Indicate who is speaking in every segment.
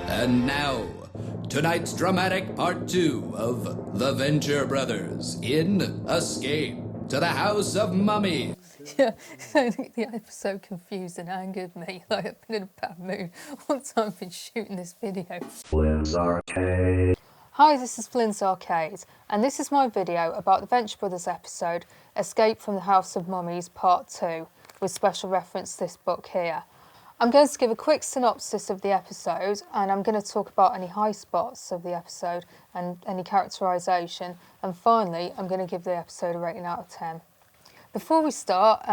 Speaker 1: And now, tonight's dramatic part 2 of The Venture Brothers in Escape to the House of Mummies.
Speaker 2: Yeah, I think the episode confused and angered me. Like, I've been in a bad mood once I've been shooting this video.
Speaker 3: FlynnsArcade.
Speaker 2: Hi, this is FlynnsArcade, and this is my video about the Venture Brothers episode, Escape from the House of Mummies Part 2, with special reference to this book here. I'm going to give a quick synopsis of the episode, and I'm going to talk about any high spots of the episode and any characterisation, and finally I'm going to give the episode a rating out of 10. Before we start,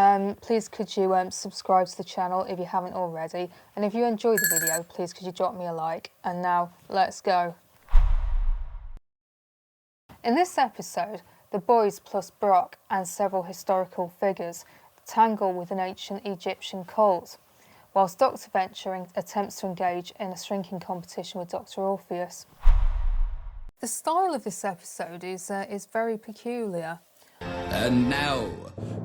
Speaker 2: please could you subscribe to the channel if you haven't already, and if you enjoyed the video, please could you drop me a like. And now, let's go. In this episode, the boys plus Brock and several historical figures tangle with an ancient Egyptian cult, whilst Dr Venture attempts to engage in a shrinking competition with Dr Orpheus. The style of this episode is very peculiar.
Speaker 1: And now,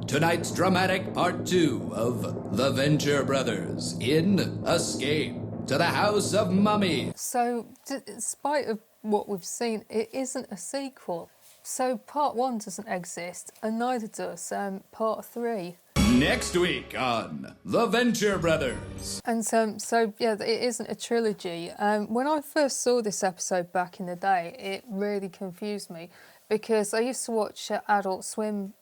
Speaker 1: tonight's dramatic part 2 of The Venture Brothers in Escape to the House of Mummies.
Speaker 2: So, in spite of what we've seen, it isn't a sequel. So part 1 doesn't exist, and neither does part 3.
Speaker 1: Next week on The Venture Brothers.
Speaker 2: And so yeah, it isn't a trilogy. When I first saw this episode back in the day, it really confused me, because I used to watch Adult Swim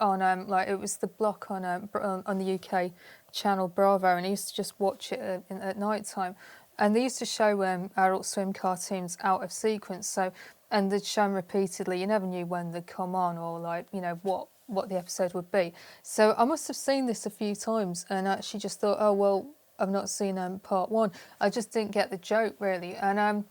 Speaker 2: on like it was the block on the UK channel Bravo, and I used to just watch it at night time. And they used to show Adult Swim cartoons out of sequence, so, and they'd show them repeatedly. You never knew when they'd come on, or like, you know, what the episode would be. So I must have seen this a few times and actually just thought, oh well, I've not seen part 1. I just didn't get the joke really. And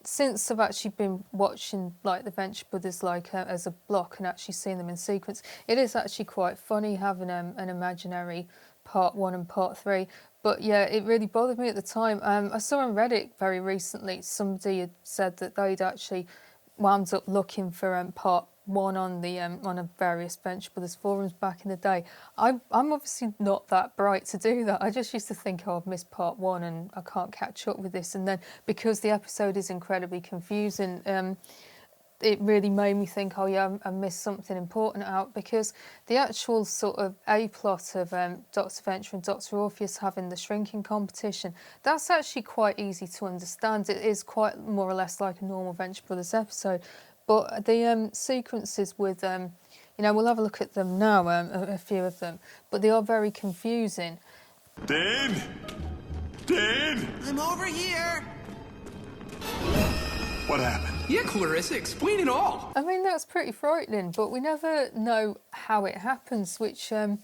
Speaker 2: since I've actually been watching like the Venture Brothers like as a block and actually seeing them in sequence, it is actually quite funny having an imaginary part 1 and part 3. But yeah, it really bothered me at the time. I saw on Reddit very recently, somebody had said that they'd actually wound up looking for part 1 on the on a various Venture Brothers forums back in the day. I'm obviously not that bright to do that. I just used to think, oh, I've missed part 1 and I can't catch up with this. And then because the episode is incredibly confusing, it really made me think, oh yeah, I missed something important out, because the actual sort of A-plot of Dr Venture and Dr Orpheus having the shrinking competition, that's actually quite easy to understand. It is quite more or less like a normal Venture Brothers episode. But the sequences with, you know, we'll have a look at them now, a few of them, but they are very confusing.
Speaker 4: Dane? Dane?
Speaker 5: I'm over here!
Speaker 4: What happened?
Speaker 5: Yeah, Clarissa, explain it all.
Speaker 2: I mean, that's pretty frightening, but we never know how it happens, which, you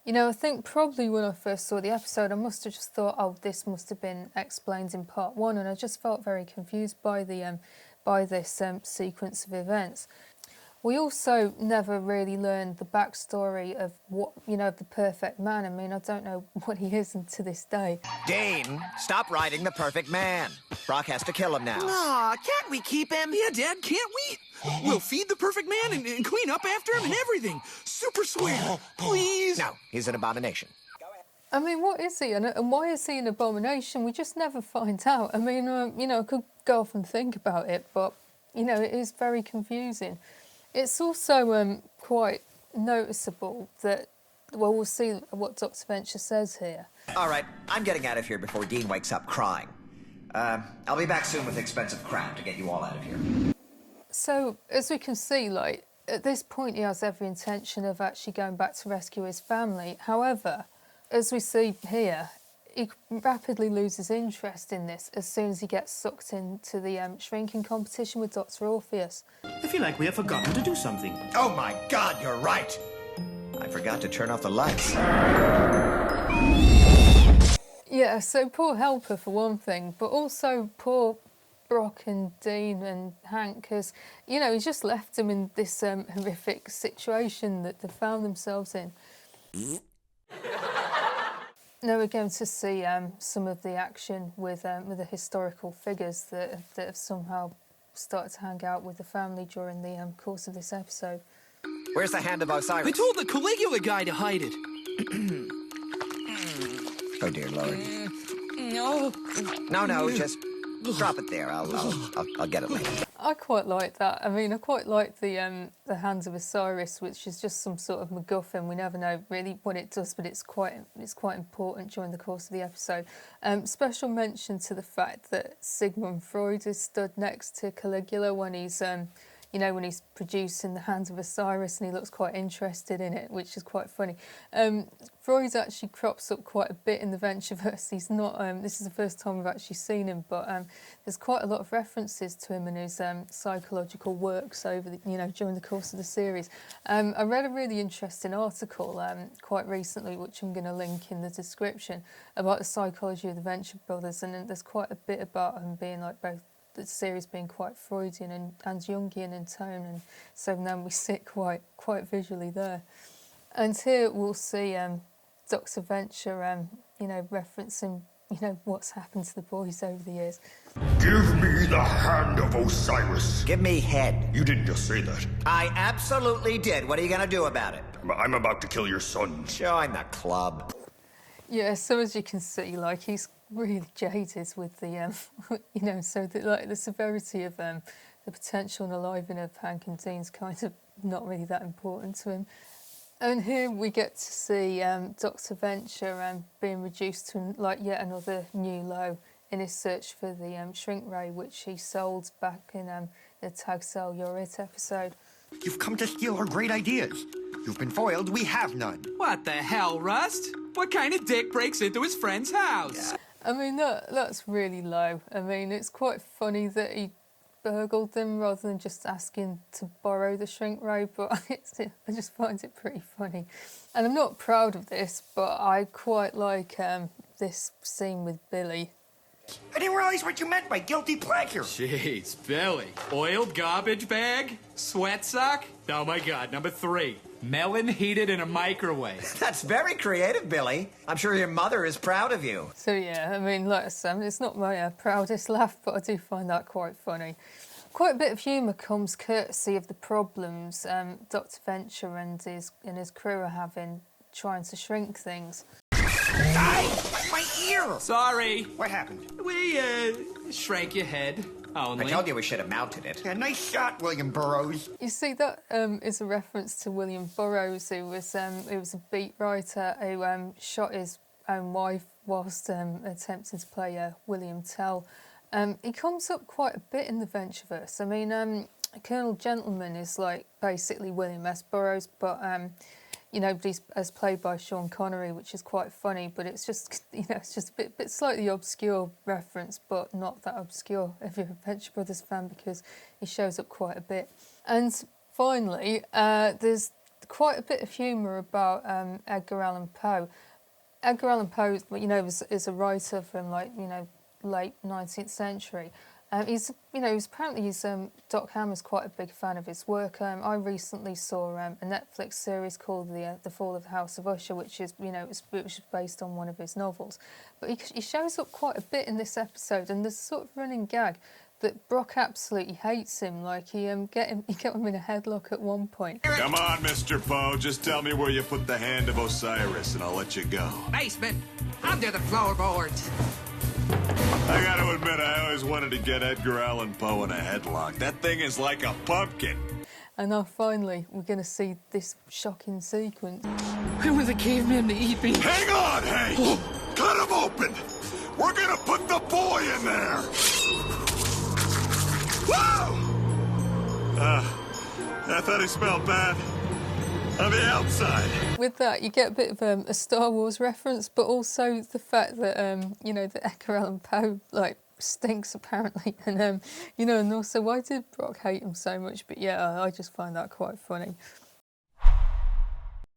Speaker 2: know, I think probably when I first saw the episode, I must have just thought, oh, this must have been explained in part 1, and I just felt very confused by the by this sequence of events. We also never really learned the backstory of what, you know, the perfect man. I mean, I don't know what he is to this day.
Speaker 6: Dane, stop riding the perfect man. Brock has to kill him now.
Speaker 5: Aw, can't we keep him?
Speaker 7: Yeah, Dad, can't we? We'll feed the perfect man and clean up after him and everything. Super sweet. Please.
Speaker 6: No, he's an abomination.
Speaker 2: I mean, what is he, and why is he an abomination? We just never find out. I mean, you know, I could go off and think about it, but, you know, it is very confusing. It's also quite noticeable that, well, we'll see what Dr Venture says here.
Speaker 6: All right, I'm getting out of here before Dean wakes up crying. I'll be back soon with expensive crap to get you all out of here.
Speaker 2: So, as we can see, like, at this point he has every intention of actually going back to rescue his family. However, as we see here, he rapidly loses interest in this as soon as he gets sucked into the shrinking competition with Dr Orpheus.
Speaker 7: I feel like we have forgotten to do something.
Speaker 6: Oh my God, you're right. I forgot to turn off the lights.
Speaker 2: Yeah, so poor Helper for one thing, but also poor Brock and Dean and Hank, because, you know, he just left them in this horrific situation that they found themselves in. Now we're going to see some of the action with the historical figures that have somehow started to hang out with the family during the course of this episode.
Speaker 6: Where's the hand of Osiris?
Speaker 7: I told the Caligula guy to hide it.
Speaker 6: Oh, dear Lord.
Speaker 7: No.
Speaker 6: No, just Drop it there. I'll get it later.
Speaker 2: I quite like that. I mean, I quite like the Hands of Osiris, which is just some sort of MacGuffin. We never know really what it does, but it's quite important during the course of the episode. Special mention to the fact that Sigmund Freud is stood next to Caligula when he's when he's producing the Hands of Osiris, and he looks quite interested in it, which is quite funny. Freud actually crops up quite a bit in the Ventureverse. He's not. This is the first time we've actually seen him, but there's quite a lot of references to him in his psychological works over during the course of the series. I read a really interesting article quite recently, which I'm going to link in the description, about the psychology of the Venture Brothers, and there's quite a bit about him being like both. The series being quite Freudian and Jungian in tone, and so then we sit quite visually there. And here we'll see Dr. Venture, referencing what's happened to the boys over the years.
Speaker 4: Give me the Hand of Osiris.
Speaker 6: Give me head.
Speaker 4: You didn't just say that.
Speaker 6: I absolutely did. What are you gonna do about it?
Speaker 4: I'm about to kill your son.
Speaker 6: Join the club.
Speaker 2: Yeah, so as you can see, like, he's really jaded with the, so the severity of the potential and alivening of Hank and Dean's kind of not really that important to him. And here we get to see Dr. Venture being reduced to yet another new low in his search for the shrink ray, which he sold back in the Tag Sell Your It episode.
Speaker 8: You've come to steal our great ideas. You've been foiled, we have none.
Speaker 5: What the hell, Rust? What kind of dick breaks into his friend's house?
Speaker 2: I mean, that's really low. I mean, it's quite funny that he burgled them rather than just asking to borrow the shrink ray, but I just find it pretty funny. And I'm not proud of this, but I quite like this scene with Billy.
Speaker 8: I didn't realize what you meant by guilty pleasure.
Speaker 5: Jeez, Billy. Oiled garbage bag? Sweat sock? Oh my god, number 3. Melon heated in a microwave.
Speaker 6: That's very creative, Billy. I'm sure your mother is proud of you.
Speaker 2: So yeah, I mean, like I said, it's not my proudest laugh, but I do find that quite funny. Quite a bit of humour comes courtesy of the problems Dr. Venture and his crew are having trying to shrink things.
Speaker 8: My ear!
Speaker 5: Sorry.
Speaker 8: What happened?
Speaker 5: We, shrank your head. Only.
Speaker 6: I told you we should have mounted it.
Speaker 8: Yeah, nice shot, William Burroughs.
Speaker 2: You see, that is a reference to William Burroughs, who was a beat writer who shot his own wife whilst attempting to play William Tell. He comes up quite a bit in the Ventureverse. I mean, Colonel Gentleman is like basically William S. Burroughs, but he's as played by Sean Connery, which is quite funny, but it's just it's just a bit slightly obscure reference, but not that obscure if you're a Venture Brothers fan, because he shows up quite a bit. And finally, there's quite a bit of humour about Edgar Allan Poe. Edgar Allan Poe, is a writer from late 19th century. He's apparently Doc Hammer's quite a big fan of his work. I recently saw a Netflix series called The Fall of the House of Usher, which is based on one of his novels. But he shows up quite a bit in this episode, and there's a sort of running gag that Brock absolutely hates him. Like he got him in a headlock at one point.
Speaker 4: Come on, Mr. Poe. Just tell me where you put the Hand of Osiris, and I'll let you go.
Speaker 5: Basement. Under the floorboards.
Speaker 4: I gotta admit, I always wanted to get Edgar Allan Poe in a headlock. That thing is like a pumpkin.
Speaker 2: And now finally, we're going to see this shocking sequence.
Speaker 5: I want the caveman to eat me.
Speaker 4: Hang on, Hank! Cut him open! We're gonna put the boy in there! Whoa! I thought he smelled bad. On the outside.
Speaker 2: With that, you get a bit of a Star Wars reference, but also the fact that that Edgar Allan Poe stinks apparently, and and also why did Brock hate him so much? But yeah, I just find that quite funny.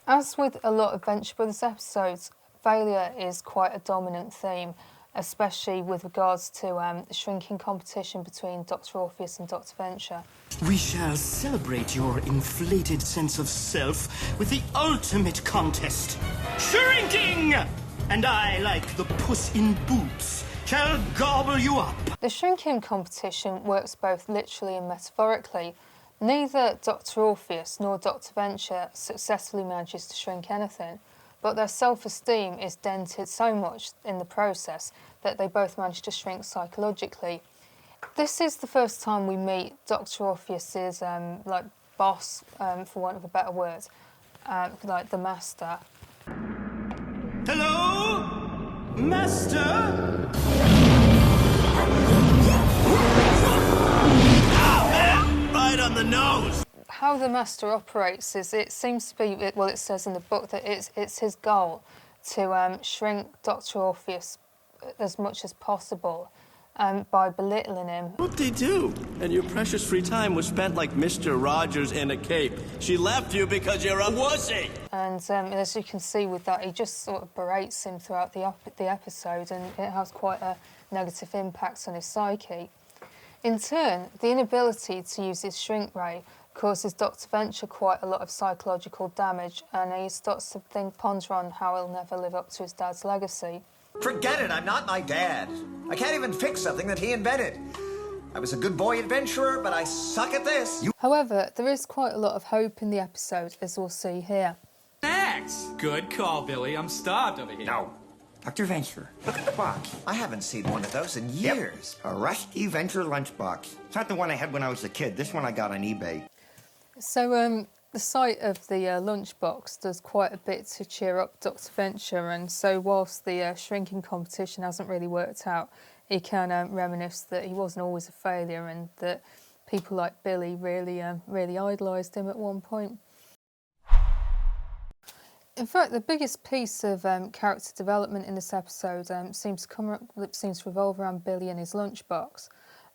Speaker 2: As with a lot of Venture Brothers episodes, failure is quite a dominant theme, especially with regards to the shrinking competition between Dr. Orpheus and Dr. Venture.
Speaker 9: We shall celebrate your inflated sense of self with the ultimate contest, shrinking! And I, like the Puss in Boots, shall gobble you up.
Speaker 2: The shrinking competition works both literally and metaphorically. Neither Dr. Orpheus nor Dr. Venture successfully manages to shrink anything, but their self-esteem is dented so much in the process that they both manage to shrink psychologically. This is the first time we meet Dr Orpheus's like boss, for want of a better word, like the master.
Speaker 9: Hello? Master?
Speaker 7: Right on the nose.
Speaker 2: How the master operates is, it seems to be, well, it says in the book that it's his goal to shrink Dr Orpheus as much as possible by belittling him.
Speaker 10: What'd they do? And your precious free time was spent like Mr. Rogers in a cape. She left you because you're a wussy.
Speaker 2: And as you can see with that, he just sort of berates him throughout the episode, and it has quite a negative impact on his psyche. In turn, the inability to use his shrink ray causes Dr Venture quite a lot of psychological damage, and he starts to ponder on how he'll never live up to his dad's legacy.
Speaker 6: Forget it, I'm not my dad. I can't even fix something that he invented. I was a good boy adventurer, but I suck at this.
Speaker 2: However, there is quite a lot of hope in the episode, as we'll see here.
Speaker 5: Thanks. Good call, Billy. I'm starved over here.
Speaker 8: No. Dr. Venture, look at the box.
Speaker 6: I haven't seen one of those in years.
Speaker 8: Yep. A rusty Venture lunchbox. It's not the one I had when I was a kid. This one I got on eBay.
Speaker 2: So, the sight of the lunchbox does quite a bit to cheer up Dr Venture, and so whilst the shrinking competition hasn't really worked out, he can reminisce that he wasn't always a failure, and that people like Billy really idolised him at one point. In fact, the biggest piece of character development in this episode seems to revolve around Billy and his lunchbox.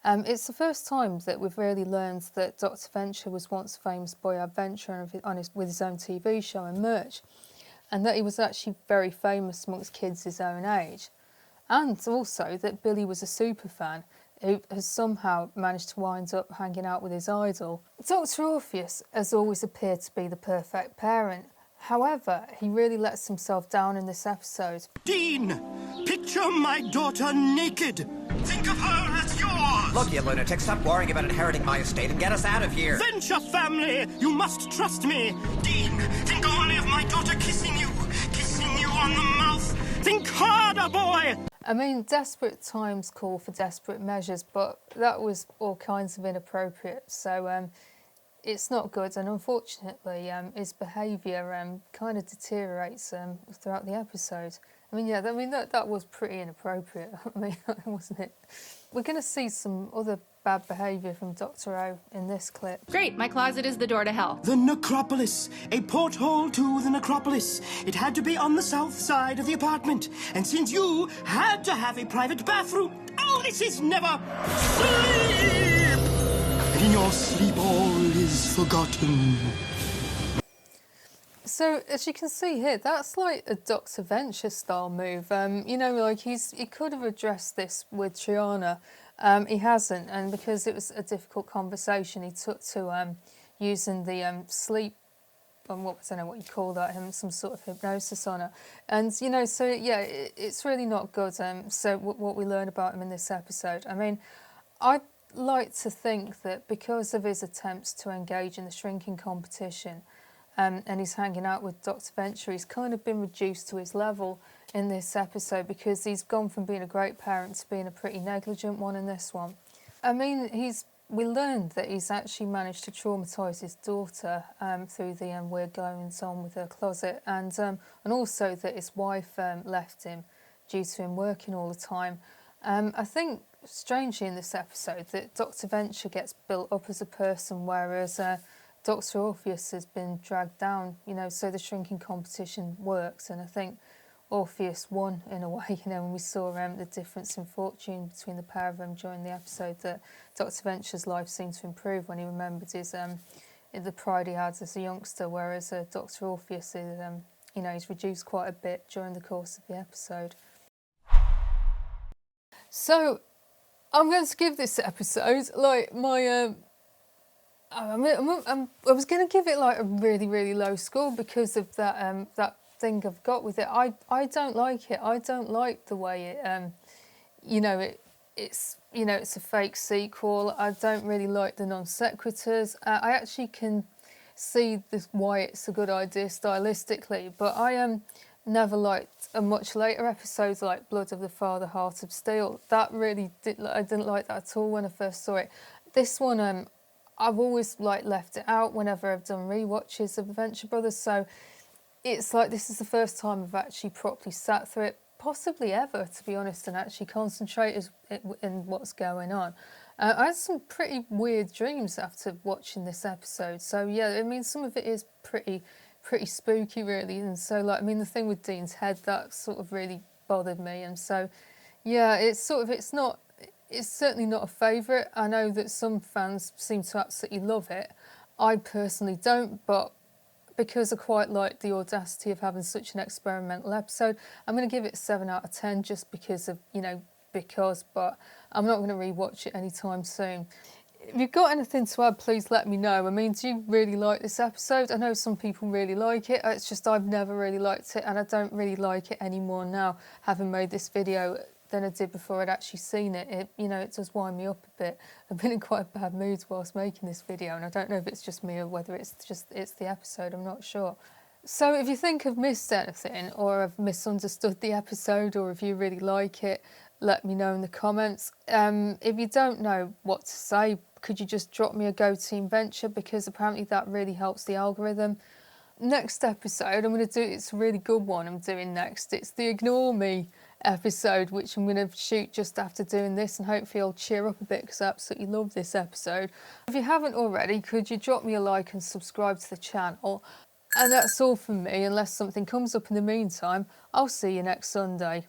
Speaker 2: It's the first time that we've really learned that Dr Venture was once a famous boy adventurer with his own TV show and merch, and that he was actually very famous amongst kids his own age. And also that Billy was a superfan who has somehow managed to wind up hanging out with his idol. Dr Orpheus has always appeared to be the perfect parent. However, he really lets himself down in this episode.
Speaker 9: Dean, picture my daughter naked. Think of her as yours.
Speaker 6: Look, you lunatic, stop worrying about inheriting my estate and get us out of here.
Speaker 9: Venture family, you must trust me. Dean, think only of my daughter kissing you on the mouth. Think harder, boy.
Speaker 2: I mean, desperate times call for desperate measures, but that was all kinds of inappropriate, so it's not good, and unfortunately his behaviour kind of deteriorates throughout the episode. I mean, yeah, that was pretty inappropriate, I mean, wasn't it? We're going to see some other bad behaviour from Dr O in this clip.
Speaker 11: Great, my closet is the door to hell.
Speaker 9: The necropolis, a porthole to the necropolis. It had to be on the south side of the apartment, and since you had to have a private bathroom, oh, this is never sleep! And in your sleep all is forgotten.
Speaker 2: So, as you can see here, that's like a Dr Venture style move. You know, like he could have addressed this with Triana. He hasn't, and because it was a difficult conversation, he took to using the sleep, I don't know what you call that, some sort of hypnosis on her. And, you know, so yeah, it's really not good. So what we learn about him in this episode, I mean, I'd like to think that because of his attempts to engage in the shrinking competition, and he's hanging out with Dr Venture, he's kind of been reduced to his level in this episode, because he's gone from being a great parent to being a pretty negligent one in this one. I mean, we learned that he's actually managed to traumatise his daughter through the weird goings on with her closet, and also that his wife left him due to him working all the time. I think, strangely in this episode, that Dr Venture gets built up as a person, whereas Dr Orpheus has been dragged down, you know, so the shrinking competition works, and I think Orpheus won in a way, you know, when we saw the difference in fortune between the pair of them during the episode, that Dr Venture's life seemed to improve when he remembered his the pride he had as a youngster, whereas Dr Orpheus is, you know, he's reduced quite a bit during the course of the episode. So, I'm going to give this episode, like, my... I was going to give it like a really, really low score because of that that thing I've got with it. I don't like it. I don't like the way it, you know, it's you know, it's a fake sequel. I don't really like the non sequiturs. I actually can see why it's a good idea stylistically, but I never liked a much later episodes like Blood of the Father, Heart of Steel. That really I didn't like that at all when I first saw it. This one, I've always like left it out whenever I've done rewatches of the Venture Brothers. So it's like this is the first time I've actually properly sat through it, possibly ever, to be honest, and actually concentrated in what's going on. I had some pretty weird dreams after watching this episode. So yeah, I mean, some of it is pretty spooky, really. And so, like, I mean, the thing with Dean's head, that sort of really bothered me. And so, yeah, it's certainly not a favourite. I know that some fans seem to absolutely love it. I personally don't, but because I quite like the audacity of having such an experimental episode, I'm going to give it 7 out of 10 just because of, but I'm not going to rewatch it anytime soon. If you've got anything to add, please let me know. I mean, do you really like this episode? I know some people really like it. It's just I've never really liked it, and I don't really like it anymore now, having made this video, than I did before I'd actually seen it. It does wind me up a bit. I've been in quite a bad mood whilst making this video, and I don't know if it's just me or whether it's the episode. I'm not sure. So if you think I've missed anything, or I've misunderstood the episode, or if you really like it, let me know in the comments. If you don't know what to say, could you just drop me a Go Team Venture, because apparently that really helps the algorithm. Next episode, I'm going to do, it's a really good one I'm doing next. It's the Ignore Me episode, which I'm going to shoot just after doing this, and hopefully I'll cheer up a bit because I absolutely love this episode. If you haven't already, could you drop me a like and subscribe to the channel? And that's all from me. Unless something comes up in the meantime, I'll see you next Sunday.